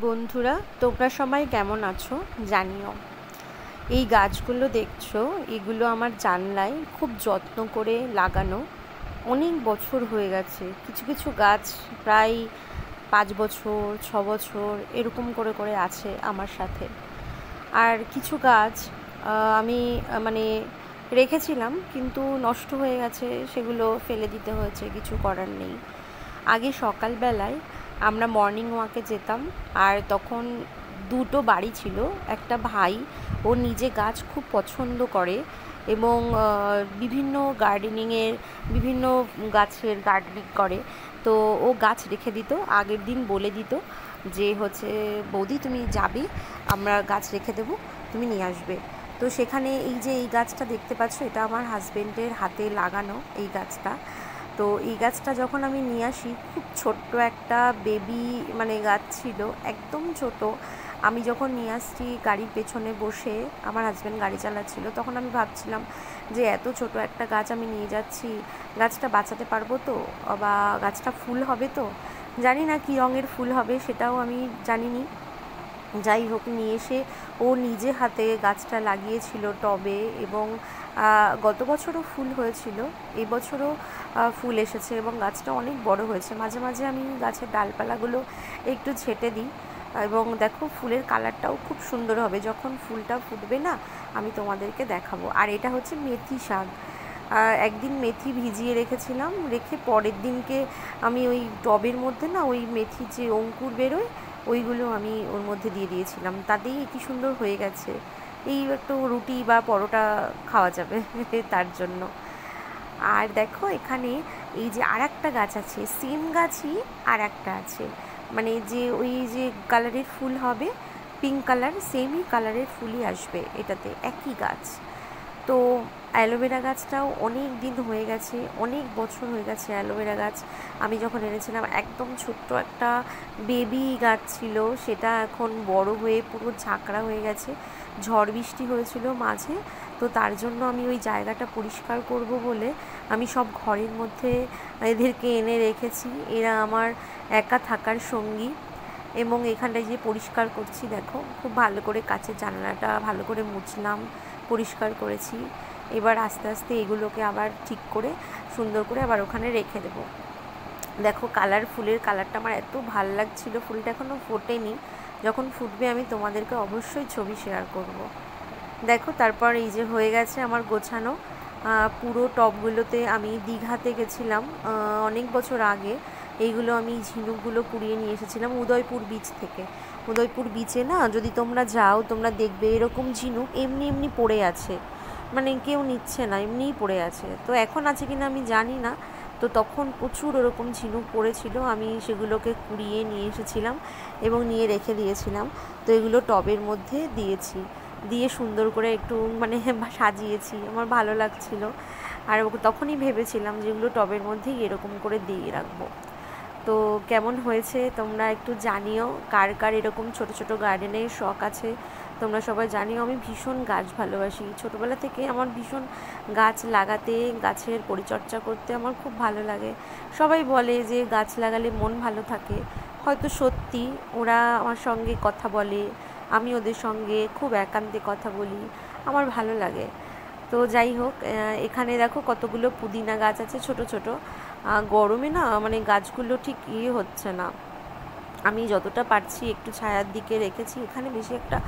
বন্ধুরা, তোমরা সবাই কেমন আছো জানিও। এই গাছগুলো দেখছো, এগুলো আমার জানলায় খুব যত্ন করে লাগানো। অনেক বছর হয়ে গেছে। কিছু কিছু গাছ প্রায় 5 বছর 6 বছর এরকম করে করে আছে আমার সাথে। আর কিছু গাছ আমি মানে রেখেছিলাম, কিন্তু নষ্ট হয়ে গেছে, সেগুলো ফেলে দিতে হয়েছে, কিছু করার নেই। আগে সকালবেলায় আমরা মর্নিং ওয়াকে যেতাম, আর তখন দুটো বাড়ি ছিল। একটা ভাই, ও নিজে গাছ খুব পছন্দ করে এবং বিভিন্ন গার্ডেনিংয়ের বিভিন্ন গাছের গার্ডেনিং করে। তো ও গাছ রেখে দিত, আগের দিন বলে দিত যে হচ্ছে বৌদি তুমি যাবে, আমরা গাছ রেখে দেবো, তুমি নিয়ে আসবে। তো সেখানে এই যে এই গাছটা দেখতে পাচ্ছ, এটা আমার হাজবেন্ডের হাতে লাগানো এই গাছটা। তো এই গাছটা যখন আমি নিয়ে আসি, খুব ছোট্ট একটা বেবি গাছ ছিল, একদম ছোট। আমি যখন নিয়ে আসছি গাড়ির পেছনে বসে, আমার হাজব্যান্ড গাড়ি চালাচ্ছিল, তখন আমি ভাবছিলাম যে এত ছোট একটা গাছ আমি নিয়ে যাচ্ছি, গাছটা বাঁচাতে পারবো তো, বা গাছটা ফুল হবে তো। জানি না কী রঙের ফুল হবে, সেটাও আমি জানিনি। যাই হোক, নিয়ে এসে ও নিজে হাতে গাছটা লাগিয়েছিল টবে, এবং গত বছরও ফুল হয়েছিল, এবছরও ফুল এসেছে এবং গাছটা অনেক বড় হয়েছে। মাঝে মাঝে আমি গাছের ডালপালাগুলো একটু ছেঁটে দিই, এবং দেখো ফুলের কালারটাও খুব সুন্দর হবে। যখন ফুলটা ফুটবে না, আমি তোমাদেরকে দেখাবো। আর এটা হচ্ছে মেথি শাক। একদিন মেথি ভিজিয়ে রেখেছিলাম, রেখে পরের দিনকে আমি ওই টবের মধ্যে না ওই মেথির যে অঙ্কুর বেরোয়, ওইগুলো আমি ওর মধ্যে দিয়ে দিয়েছিলাম, তাতেই কী সুন্দর হয়ে গেছে। এই একটু রুটি বা পরোটা খাওয়া যাবে তার জন্য। আর দেখো এখানে এই যে আর একটা গাছ আছে, সেম গাছই আর একটা আছে, যে ওই যে কালারের ফুল হবে, পিঙ্ক কালার, সেমই কালারের ফুলই আসবে এটাতে, একই গাছ। তো অ্যালোভেরা গাছটাও অনেক দিন হয়ে গেছে, অনেক বছর হয়ে গেছে অ্যালোভেরা গাছ। আমি যখন এনেছিলাম একদম ছোট্ট একটা বেবি গাছ ছিল, সেটা এখন বড় হয়ে পুরো ঝাঁকড়া হয়ে গেছে। ঝড় বৃষ্টি হয়েছিল মাঝে, তো তার জন্য আমি ওই জায়গাটা পরিষ্কার করব বলে আমি সব ঘরের মধ্যে এদেরকে এনে রেখেছি। এরা আমার একা থাকার সঙ্গী। এবং এখানটায় যে পরিষ্কার করছি, দেখো খুব ভালো করে কাচের জানলাটা ভালো করে মুছলাম, পরিষ্কার করেছি। এবার আস্তে আস্তে এগুলোকে আবার ঠিক করে সুন্দর করে আবার ওখানে রেখে দেবো। দেখো ফুলের কালারটা আমার এত ভাল লাগছিল। ফুলটা এখনও ফোটেনি, যখন ফুটবে আমি তোমাদেরকে অবশ্যই ছবি শেয়ার করব। দেখো তারপর এই যে হয়ে গেছে আমার গোছানো। পুরো টবগুলোতে আমি দীঘাতে গেছিলাম অনেক বছর আগে। এইগুলো আমি ঝিনুকগুলো কুড়িয়ে নিয়ে এসেছিলাম উদয়পুর বিচ থেকে। উদয়পুর বিচে না, যদি তোমরা যাও, তোমরা দেখবে এরকম ঝিনুক এমনি এমনি পড়ে আছে, কেউ নিচ্ছে না, এমনিই পড়ে আছে। তো এখন আছে কিনা আমি জানি না। তো তখন প্রচুর ওরকম ঝিনুক পড়েছিল, আমি সেগুলোকে কুড়িয়ে নিয়ে এসেছিলাম এবং নিয়ে রেখে দিয়েছিলাম। তো এগুলো টবের মধ্যে দিয়েছি, দিয়ে সুন্দর করে একটু সাজিয়েছি, আমার ভালো লাগছিল। আর তখনই ভেবেছিলাম যেগুলো টবের মধ্যেই এরকম করে দিয়ে রাখবো। তো কেমন হয়েছে তোমরা একটু জানিও, কার কার এরকম ছোট ছোট গার্ডেনের শখ আছে তোমরা সবাই জানিও। আমি ভীষণ গাছ ভালোবাসি, ছোটোবেলা থেকে আমার ভীষণ গাছ লাগাতে, গাছের পরিচর্যা করতে আমার খুব ভালো লাগে। সবাই বলে যে গাছ লাগালে মন ভালো থাকে, হয়তো সত্যি। ওরা আমার সঙ্গে কথা বলে, আমি ওদের সঙ্গে খুব একান্তে কথা বলি, আমার ভালো লাগে। তো যাই হোক, এখানে দেখো কতগুলো পুদিনা গাছ আছে ছোট ছোট। গরমে না গাছগুলো ঠিক হচ্ছে না। আমি যতটা পারছি একটু ছায়ার দিকে রেখেছি। এখানে বেশি একটা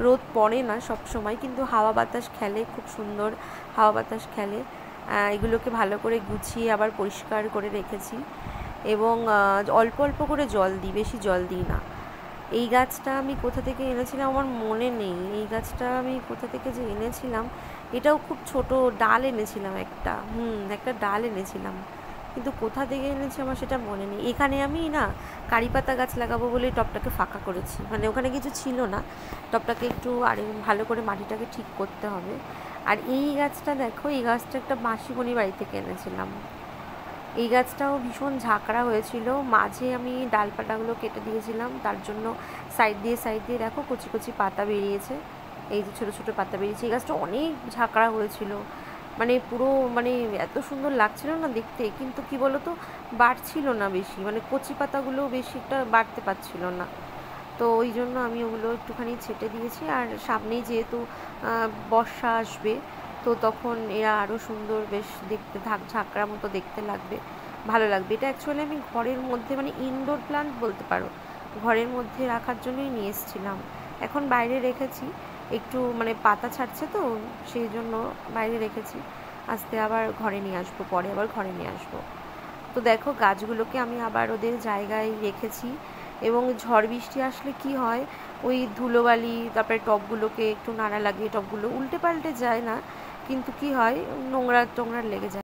রোদ পড়ে না সব সময়, কিন্তু হাওয়া বাতাস খেলে, খুব সুন্দর হাওয়া বাতাস খেলে। এগুলোকে ভালো করে গুছিয়ে আবার পরিষ্কার করে রেখেছি, এবং অল্প অল্প করে জল দিই, বেশি জল দিই না। এই গাছটা আমি কোথা থেকে এনেছিলাম আমার মনে নেই, এই গাছটা আমি কোথা থেকে যে এনেছিলাম। এটাও খুব ছোট ডাল এনেছিলাম, একটা ডাল এনেছিলাম, কিন্তু কোথা থেকে এনেছি আমার সেটা মনে নেই। এখানে আমি না কারি পাতা গাছ লাগাবো বলে টবটাকে ফাঁকা করেছি, ওখানে কিছু ছিল না, টবটাকে একটু আর ভালো করে মাটিটাকে ঠিক করতে হবে। আর এই গাছটা দেখো, এই গাছটা একটা মাসিমণি বাড়ি থেকে এনেছিলাম। এই গাছটাও ভীষণ ঝাঁকড়া হয়েছিল, মাঝে আমি ডালপালাগুলো কেটে দিয়েছিলাম, তার জন্য সাইড দিয়ে দেখো কচি কচি পাতা বেরিয়েছে, এই যে ছোটো ছোটো পাতা বেরিয়েছে। এই গাছটা অনেক ঝাঁকড়া হয়েছিল, পুরো এত সুন্দর লাগছিল না দেখতে, কিন্তু কি বলো তো, বাড়ছিল না বেশি, কচি পাতাগুলো বেশি একটা বাড়তে পারছিল না। তো ওই জন্য আমি ওগুলো একটুখানি ছেটে দিয়েছি। আর সামনেই যেহেতু বর্ষা আসবে, তো তখন এরা আরও সুন্দর বেশ দেখতে ঝাঁকড়া মতো দেখতে লাগবে, ভালো লাগবে। এটা অ্যাকচুয়ালি আমি ঘরের মধ্যে মানে ইনডোর প্লান্ট বলতে পারো, ঘরের মধ্যে রাখার জন্যই নিয়ে এসেছিলাম। এখন বাইরে রেখেছি, একটু মানে পাতা ছাড়ছে তো সেই জন্য বাইরে রেখেছি। আস্তে আবার ঘরে নিয়ে আসবো, পরে আবার ঘরে নিয়ে আসবো। তো দেখো গাছগুলোকে আমি আবার ওদের জায়গায় রেখেছি। এবং ঝড় বৃষ্টি আসলে কি হয়, ওই ধুলোবালি তারপরে টবগুলোকে একটু নাড়া লাগে, টবগুলো উল্টে পাল্টে যায় না, কিন্তু কি হয় নোংরা টোংরা লেগে যায়।